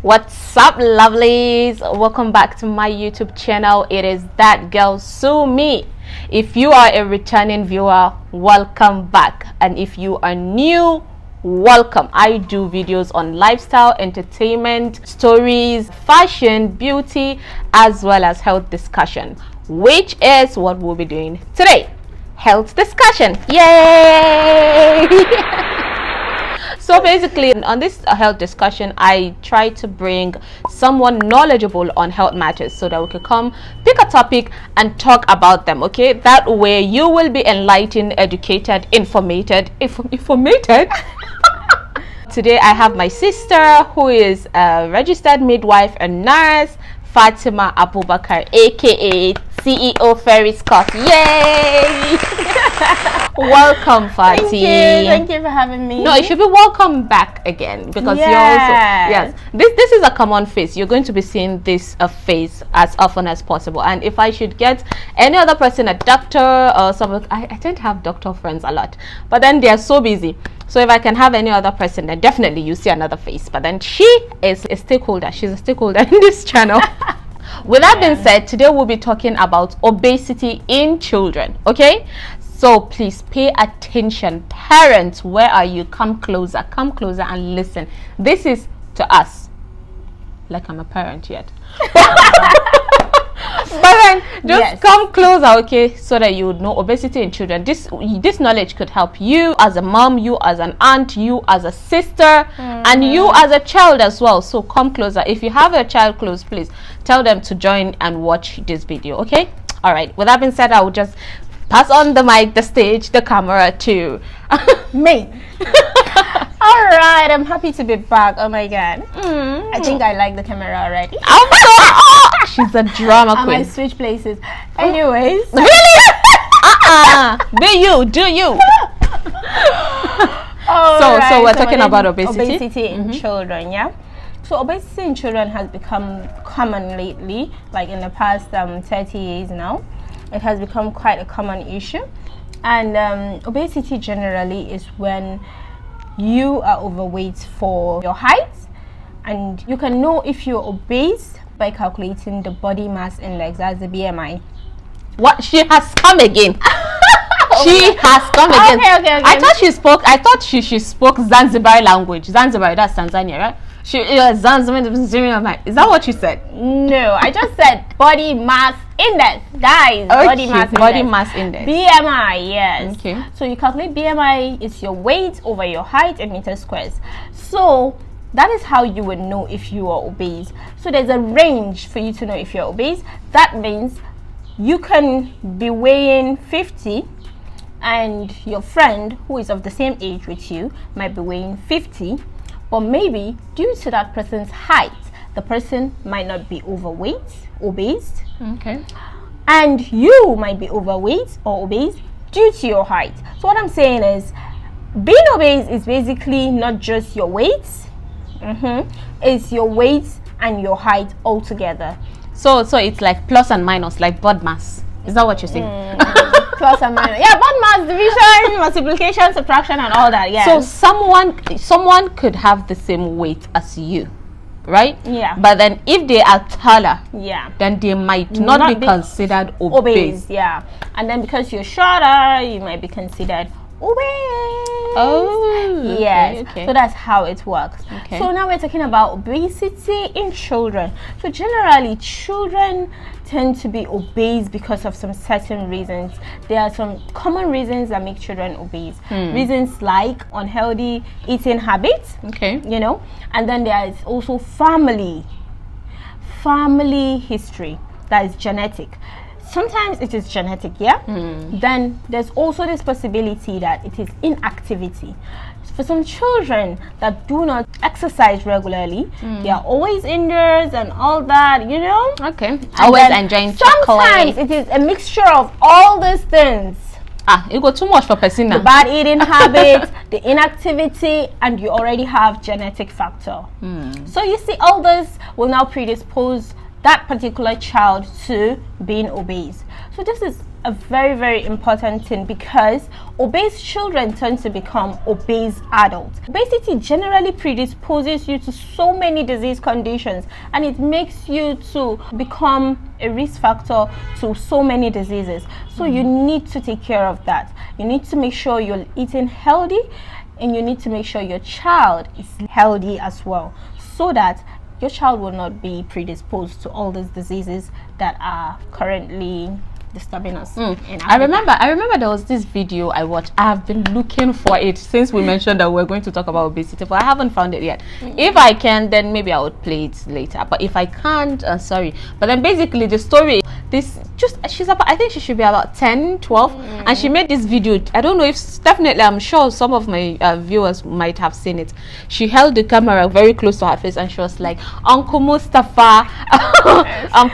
What's up, lovelies? Welcome back to my YouTube channel. It is that Girl Summy. If you are a returning viewer, welcome back, and if you are new, welcome. I do videos on lifestyle, entertainment, stories, fashion, beauty, as well as health discussion, which is what we'll be doing today. Health discussion. Yay! So basically, on this health discussion, I try to bring someone knowledgeable on health matters so that we can come pick a topic and talk about them. Okay, that way you will be enlightened, educated, informated. Today I have my sister, who is a registered midwife and nurse, Fatima Abubakar, aka CEO Fairy Scott. Yay! Welcome, Fati. Thank you for having me. No, it should be welcome back again, because you're also this is a common face. You're going to be seeing this face as often as possible. And if I should get any other person, a doctor or someone, I tend to have doctor friends a lot, but then they are so busy. So if I can have any other person, then definitely you see another face. But then she is a stakeholder. She's a stakeholder in this channel. With that being said, today we'll be talking about obesity in children. Okay, so please pay attention. Parents, where are you? Come closer and listen. This is to us, like I'm a parent yet. But then just come closer, okay, so that you would know obesity in children. This knowledge could help you as a mom, you as an aunt, you as a sister, and you as a child as well. So come closer. If you have a child close, please tell them to join and watch this video. Okay, all right, with that being said, I will just pass on the mic, the stage, the camera to me. All right, I'm happy to be back. Oh my god, I think I like the camera already. She's a drama queen. I might switch places. Anyways. Really? Do you? So we're talking about obesity in children, yeah. So obesity in children has become common lately, like in the past 30 years now. It has become quite a common issue. And obesity generally is when you are overweight for your height, and you can know if you're obese by calculating the body mass index, that's the BMI. What? She has come again. She has come again. Okay. I thought she spoke Zanzibar language. Zanzibar, that's Tanzania, right? Zanzibar. Is that what you said? No, I just said body mass index, guys. Okay, body mass index. BMI, yes. Okay. So you calculate BMI, it's your weight over your height in meters squares. So that is how you would know if you are obese. So there's a range for you to know if you're obese. That means you can be weighing 50 and your friend who is of the same age with you might be weighing 50, but maybe due to that person's height, the person might not be obese. Okay. And you might be overweight or obese due to your height. So what I'm saying is, being obese is basically not just your weight. It's your weight and your height all together. So it's like plus and minus, like body mass. Is that what you're saying? Plus and minus. Yeah, body mass, division, multiplication, subtraction, and all that. Yeah. So someone could have the same weight as you, right? Yeah. But then if they are taller, then they might not be considered obese. Yeah. And then because you're shorter, you might be considered obese. Oh, yes. Okay. So that's how it works. Okay. So now we're talking about obesity in children. So generally, children tend to be obese because of some certain reasons. There are some common reasons that make children obese. Reasons like unhealthy eating habits. Okay. You know, and then there is also family history, that is genetic. Sometimes it is genetic, then there's also this possibility that it is inactivity. For some children that do not exercise regularly, they are always indoors and all that, you know. Okay. And always enjoying chocolate. Sometimes it is a mixture of all these things. It got too much for person now. The bad eating habits, the inactivity, and you already have genetic factor. So you see, all this will now predispose that particular child to being obese. So this is a very, very important thing, because obese children tend to become obese adults. Obesity generally predisposes you to so many disease conditions, and it makes you to become a risk factor to so many diseases. So you need to take care of that. You need to make sure you're eating healthy, and you need to make sure your child is healthy as well, so that your child will not be predisposed to all these diseases that are currently disturbing us. I remember there was this video I watched. I have been looking for it since we mentioned that we're going to talk about obesity, but I haven't found it yet. If I can, then maybe I would play it later, but if I can't, sorry. But then basically the story, she's about, I think she should be about 10, 12, and she made this video. I don't know if, definitely I'm sure some of my viewers might have seen it. She held the camera very close to her face and she was like, Uncle Mustafa,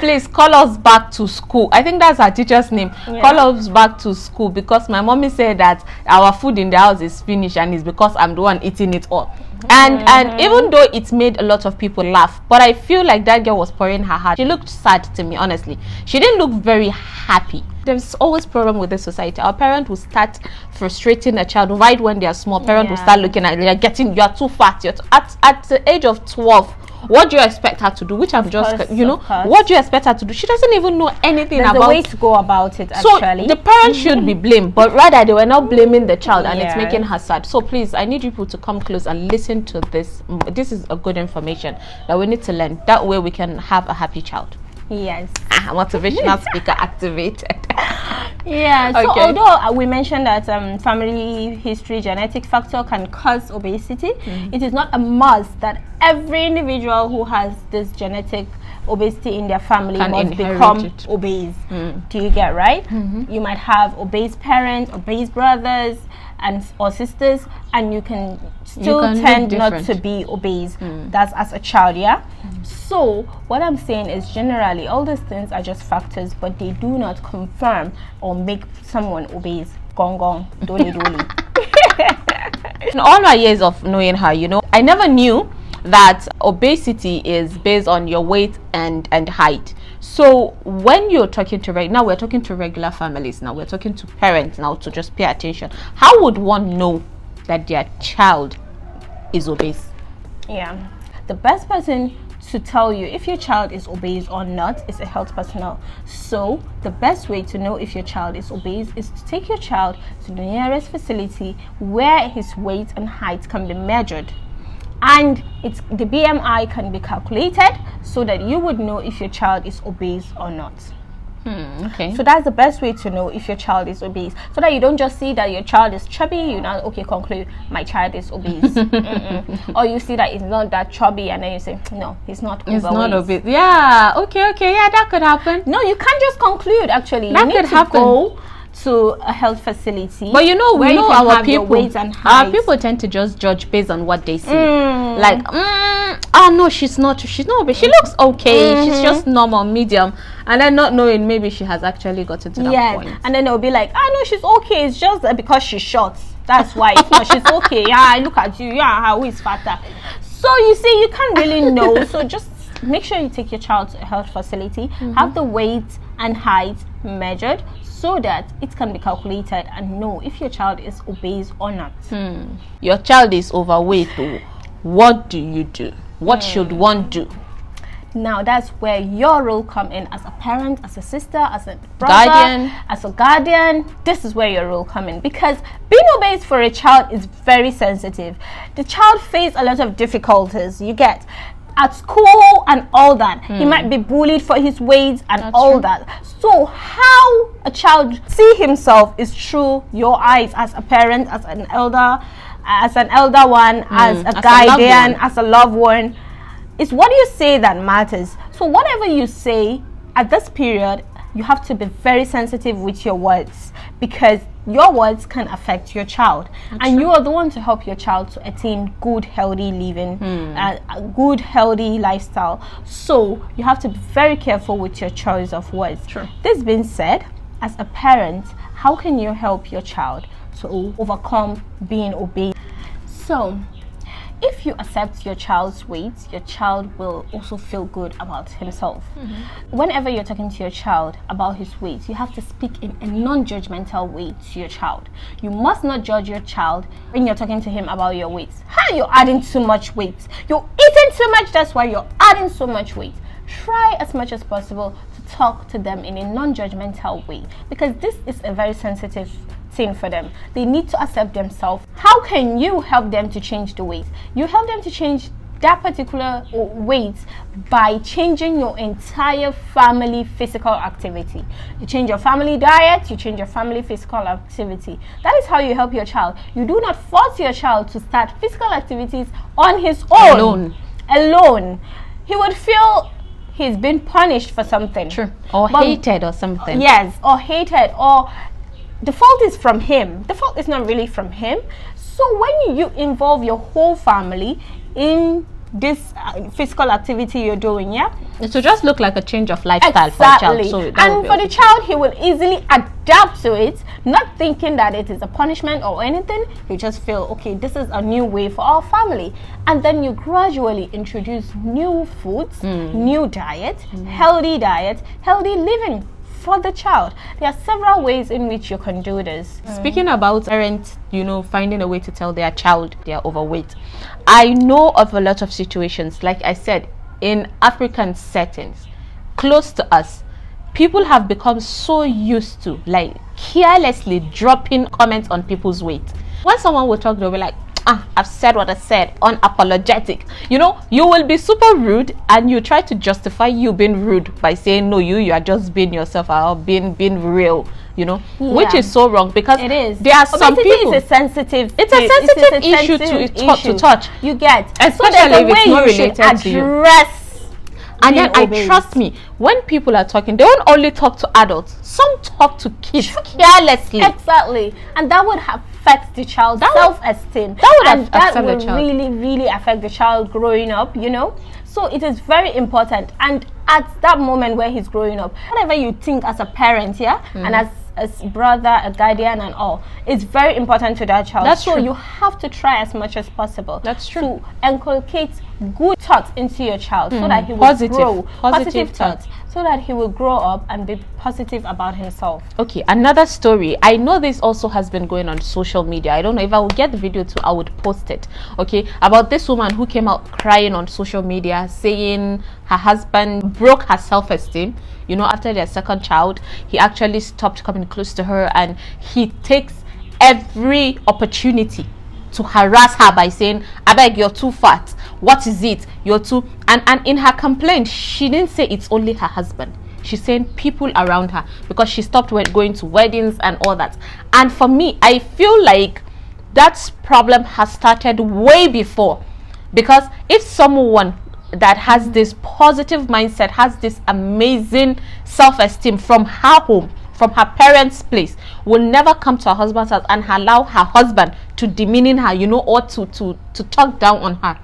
please call us back to school. I think that's her teacher's name. Call us back to school, because my mommy said that our food in the house is finished, and it's because I'm the one eating it all. And even though it made a lot of people laugh, but I feel like that girl was pouring her heart. She looked sad to me, honestly. She didn't look very happy. There's always problem with this society. Our parents will start frustrating a child right when they are small. Parents will start looking at you are too fat. At the age of 12, what do you expect her to do? Which I'm just, what do you expect her to do? She doesn't even know anything about. There's a way to go about it, actually. So the parents should be blamed, but rather they were not blaming the child, and it's making her sad. So please, I need people to come close and listen to this. This is a good information that we need to learn. That way we can have a happy child. Yes. Motivational speaker activated. Yeah, so although we mentioned that family history, genetic factor can cause obesity, it is not a must that every individual who has this genetic obesity in their family must become obese. Do you get right? You might have obese parents, obese brothers or sisters, and you can still tend not to be obese. That's as a child, So what I'm saying is, generally all these things are just factors, but they do not confirm or make someone obese. Gong gong, doli doli. In all my years of knowing her, I never knew that obesity is based on your weight and height. So when you're talking to now we're talking to regular families, now we're talking to parents now to just pay attention. How would one know that their child is obese? Yeah, the best person to tell you if your child is obese or not is a health personnel. So the best way to know if your child is obese is to take your child to the nearest facility where his weight and height can be measured, and the BMI can be calculated, so that you would know if your child is obese or not. Okay. So that's the best way to know if your child is obese, so that you don't just see that your child is chubby, you now conclude my child is obese. Or you see that it's not that chubby, and then you say no, he's not overweight. It's not obese. Yeah. Okay. Yeah, that could happen. No, you can't just conclude. Actually, that could happen. Go to a health facility, but we know our people, weight and height. Our people tend to just judge based on what they see. Like, oh no, she's not obese. She looks okay. She's just normal, medium, and then not knowing maybe she has actually gotten to that point. And then they'll be like, no, she's okay. It's just because she's short. That's why. It's not, she's okay. Yeah, I look at you. Yeah, who is fatter? So you see, you can't really know. So just make sure you take your child to a health facility, have the weight and height measured, so that it can be calculated and know if your child is obese or not. Your child is overweight though. What do you do? What should one do? Now that's where your role come in as a parent, as a sister, as a brother, as a guardian. This is where your role come in, because being obese for a child is very sensitive. The child faces a lot of difficulties. You get at school and all that. He might be bullied for his weight and all that. So how a child see himself is through your eyes as a parent, as an elder one, as a guardian, as a loved one. It's what you say that matters. So whatever you say at this period, you have to be very sensitive with your words, because your words can affect your child. And you are the one to help your child to attain good, healthy living, a good, healthy lifestyle. So you have to be very careful with your choice of words. This being said, as a parent, how can you help your child to overcome being obese? So if you accept your child's weight, your child will also feel good about himself. Whenever you're talking to your child about his weight, you have to speak in a non-judgmental way to your child. You must not judge your child when you're talking to him about your weight. How you're adding too much weight? You're eating too much, that's why you're adding so much weight. Try as much as possible to talk to them in a non-judgmental way, because this is a very sensitive thing for them. They need to accept themselves. How can you help them to change the weight? You help them to change that particular weight by changing your entire family physical activity. You change your family diet, you change your family physical activity. That is how you help your child. You do not force your child to start physical activities on his own. Alone. He would feel he's been punished for something. True. Or hated or something. Yes, or hated, or the fault is from him. The fault is not really from him. So when you involve your whole family in this physical activity you're doing, it will just look like a change of lifestyle for a child. So and for the child, he will easily adapt to it, not thinking that it is a punishment or anything. You just feel, okay, this is a new way for our family. And then you gradually introduce new foods, new diet, healthy living for the child. There are several ways in which you can do this. Speaking about parents, finding a way to tell their child they are overweight, I know of a lot of situations, like I said, in African settings, close to us, people have become so used to carelessly dropping comments on people's weight. When someone will talk, they'll be like, I've said what I said, unapologetic. You will be super rude, and you try to justify you being rude by saying, no, you are just being yourself, or being real, which is so wrong, because it is. There are some people. It's a sensitive issue to touch. You get, especially if it's not related to you. And then trust me, when people are talking, they don't only talk to adults. Some talk to kids carelessly. Exactly, and that would affect the child's self-esteem. That would really, really affect the child growing up. So it is very important. And at that moment where he's growing up, whatever you think as a parent, and as brother, a guardian, and all, it's very important to that child. That's true. You have to try as much as possible. That's true. To inculcate good thoughts into your child, so that he will grow positive thoughts, so that he will grow up and be positive about himself. Okay, another story. I know this also has been going on social media. I don't know if I will get the video too, I would post it. Okay, about this woman who came out crying on social media, saying her husband broke her self-esteem. After their second child, he actually stopped coming close to her, and he takes every opportunity to harass her by saying, I beg, you're too fat. What is it? You're too... And in her complaint, she didn't say it's only her husband. She's saying people around her, because she stopped going to weddings and all that. And for me, I feel like that problem has started way before. Because if someone that has this positive mindset, has this amazing self-esteem from her home, from her parents' place, will never come to her husband's house and allow her husband to demean her, or to talk down on her.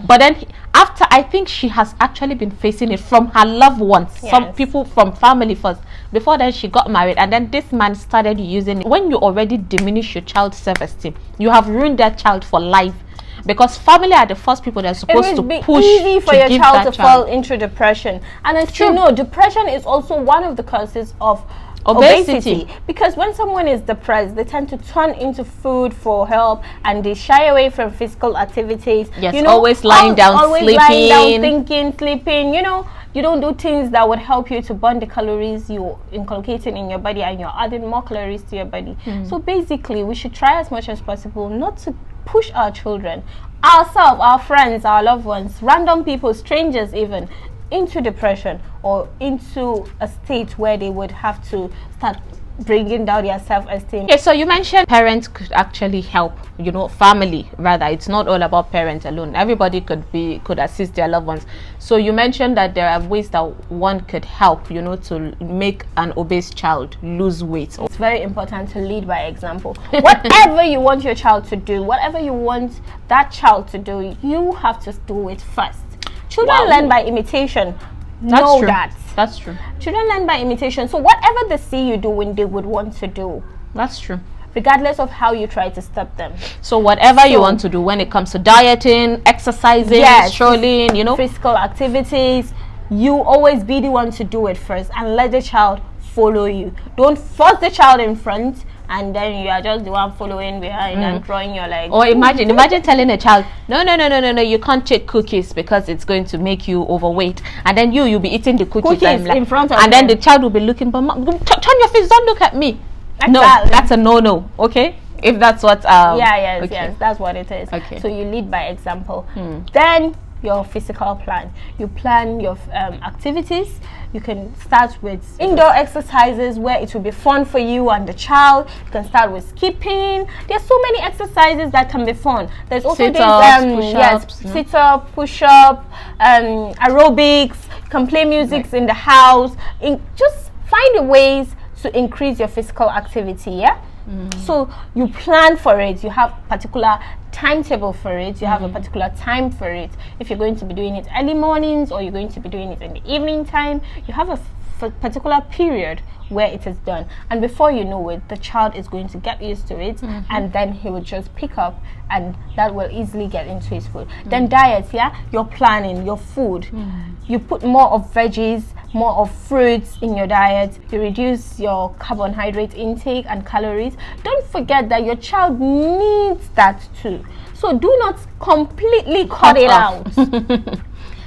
But then after, I think she has actually been facing it from her loved ones, some people from family first. Before then, she got married, and then this man started using it. When you already diminish your child's self-esteem, you have ruined that child for life. Because family are the first people that are supposed to push. It will be easy for your child to fall into depression. And as you know, depression is also one of the causes of obesity. Because when someone is depressed, they tend to turn into food for help, and they shy away from physical activities. Yes, always lying down, sleeping. Lying down, thinking, sleeping. You don't do things that would help you to burn the calories you're inculcating in your body, and you're adding more calories to your body. So basically, we should try as much as possible not to push our children, ourselves, our friends, our loved ones, random people, strangers even, into depression or into a state where they would have to start bringing down their self-esteem. Okay, so you mentioned parents could actually help, family rather. It's not all about parents alone. Everybody could assist their loved ones. So you mentioned that there are ways that one could help, to make an obese child lose weight. It's very important to lead by example. Whatever you want your child to do, whatever you want that child to do, you have to do it first. Children learn by imitation. That's true. Children learn by imitation. So whatever they see you doing, they would want to do. That's true. regardless of how you try to stop them. So whatever you want to do when it comes to dieting, exercising, strolling, you know, physical activities, you always be the one to do it first and let the child follow you. Don't force the child in front and then you are just the one following behind and drawing your leg. Or imagine telling a child, no, you can't take cookies because it's going to make you overweight, and then you'll be eating the cookies in front of and then the child will be looking, but mom, turn your face, don't look at me. Exactly. No, that's a no. Okay, if that's what yes, that's what it is. Okay, so you lead by example. Then your physical plan, you plan your activities. You can start with indoor exercises where it will be fun for you and the child. You can start with skipping. There's so many exercises that can be fun. There's also sit-up, push-up, aerobics. You can play music in the house. Just find ways to increase your physical activity. So you plan for it. You have particular timetable for it. You have a particular time for it. If you're going to be doing it early mornings or you're going to be doing it in the evening time, you have a particular period where it is done, and before you know it, the child is going to get used to it, and then he will just pick up, and that will easily get into his food. Then diet, you're planning your food. You put more of veggies, more of fruits in your diet. You reduce your carbohydrate intake and calories. Don't forget that your child needs that too, so do not completely cut it out.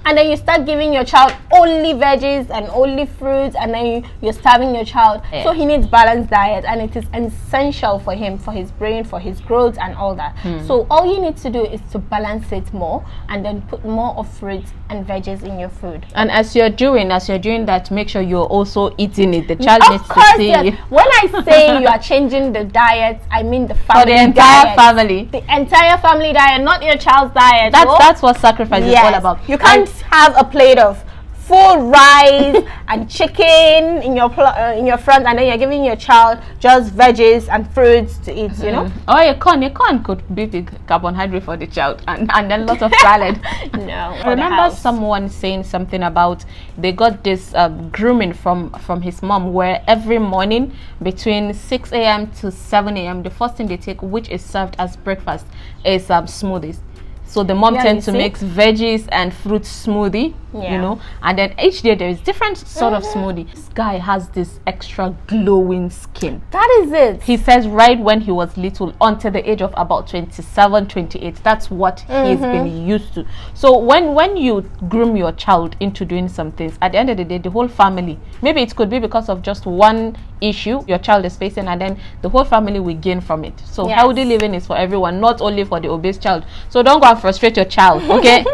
And then you start giving your child only veggies and only fruits, and then you're starving your child. So he needs balanced diet, and it is essential for him, for his brain, for his growth and all that. So all you need to do is to balance it more, and then put more of fruits and veggies in your food. And as you're doing that, make sure you're also eating it. The child needs to see. Yes. When I say you are changing the diet, I mean the family. For the entire family. The entire family diet, not your child's diet. That's what sacrifice is all about. You can't have a plate of full rice and chicken in your front, and then you're giving your child just veggies and fruits to eat, you know. Or a corn could be the carbohydrate for the child, and then lots of salad. No. I remember someone saying something about they got this grooming from his mom, where every morning between 6 a.m. to 7 a.m. the first thing they take, which is served as breakfast, is smoothies. So the mom tends to make veggies and fruit smoothie, you know, and then each day there is different sort of smoothie. This guy has this extra glowing skin. That is it. He says right when he was little, until the age of about 27, 28, that's what he's been used to. So when you groom your child into doing some things, at the end of the day, the whole family, maybe it could be because of just one issue your child is facing, and then the whole family will gain from it. So healthy living is for everyone, not only for the obese child. So don't go and frustrate your child, okay?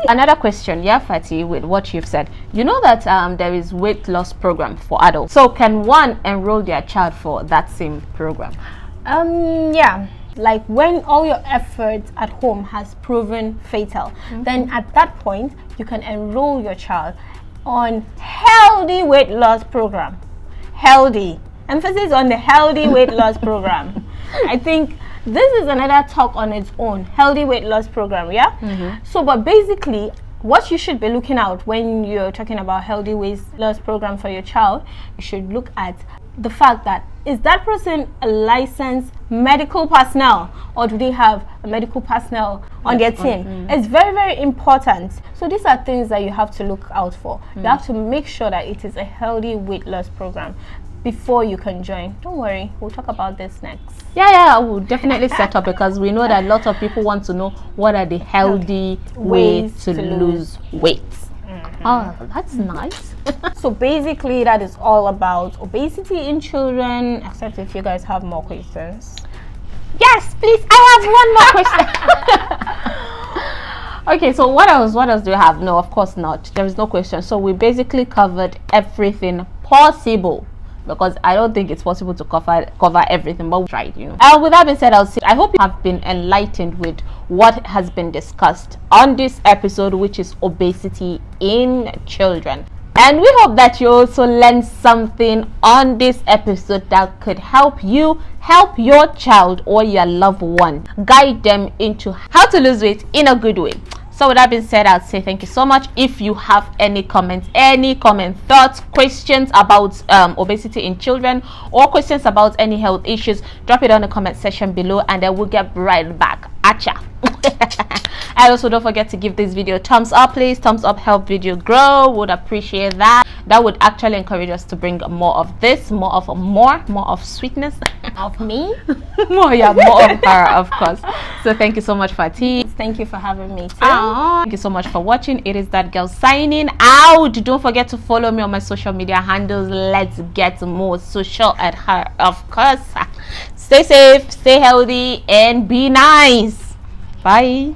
Another question, Fati, with what you've said, you know that there is weight loss program for adults. So can one enroll their child for that same program? Like when all your efforts at home has proven fatal, then at that point you can enroll your child on healthy weight loss program. Healthy, emphasis on the healthy weight loss program. I think this is another talk on its own. Healthy weight loss program. So but basically what you should be looking out when you're talking about healthy weight loss program for your child, you should look at the fact that, is that person a licensed medical personnel, or do they have a medical personnel on their team? It's very, very important. So these are things that you have to look out for. You have to make sure that it is a healthy weight loss program before you can join. Don't worry, we'll talk about this next. I will definitely set up, because we know that lots of people want to know what are the healthy ways to lose weight. Oh, that's nice. So basically that is all about obesity in children, except if you guys have more questions. Yes, please, I have one more question. Okay, so what else do you have? No, of course not. There is no question. So we basically covered everything possible, because I don't think it's possible to cover everything, but we tried, you know. With that being said, I hope you have been enlightened with what has been discussed on this episode, which is obesity in children. And we hope that you also learned something on this episode that could help you help your child or your loved one, guide them into how to lose weight in a good way. So with that being said, I'll say thank you so much. If you have any comments, thoughts, questions about obesity in children, or questions about any health issues, drop it on the comment section below, and then we'll get right back at ya. And also don't forget to give this video a thumbs up, please. Thumbs up help video grow. Would appreciate that. That would actually encourage us to bring more of this, more of sweetness Of me? more of her, of course. So thank you so much, Fatih. Thank you for having me too. Thank you so much for watching. It is that girl signing out. Don't forget to follow me on my social media handles. Let's get more social at her, of course. Stay safe, stay healthy, and be nice. Bye.